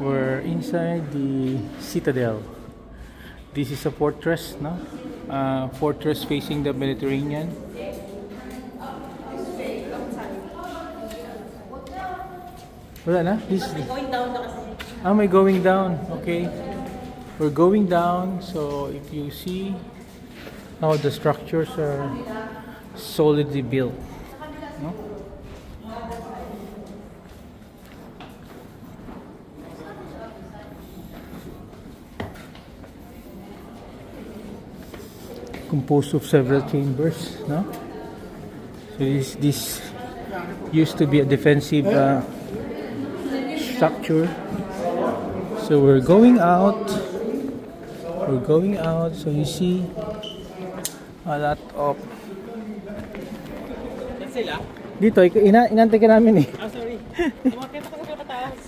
We're inside the citadel. This is a fortress, no? Fortress facing the Mediterranean. Wala na? This is Going down na kasi. may going down. Okay. We're going down. So if you see how the structures are solidly built. No? Composed of several chambers, no? So this used to be a defensive structure. So we're going out. So you see a lot of Sila? dito. Inantay ka namin eh. Sorry. Umakit ako sa pataas.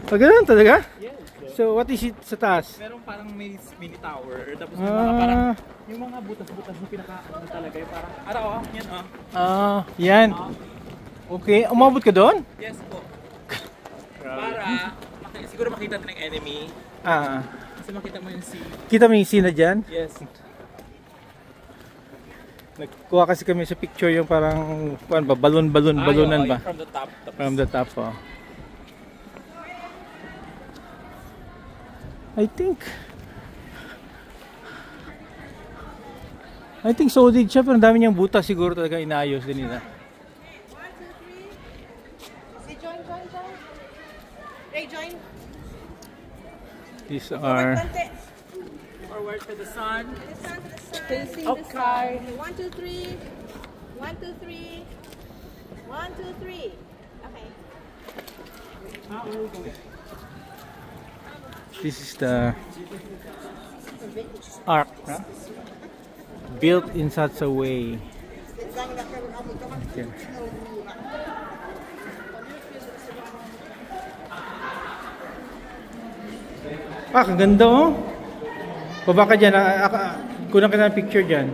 Ganun talaga? Yes. So what is it sa taas? Merong parang may mini tower. Tapos yung mga parang yung mga butas-butas na pinaka-ano talaga yung parang yan Yan. Okay, umabot ka doon? Yes po. Para siguro makita natin ng enemy. Kasi makita mo yung sea. Kita mo yung scene na dyan? Yes. Nagkuha kasi kami sa picture yung parang balunan ba? From the top. From the top, oh. I think solid siya, pero ang dami niyang butas, siguro talaga inaayos din nila. 1, 2, 3. Join. Hey, join. These are Forward to the sun. Facing the sun. 1, 2, 3. 1, 2, 3. 1, 2, 3. Okay. this is the ark, huh? Built in such a way. Okay. Kaganda oh. Baba ka dyan. Kunan ka ng picture dyan.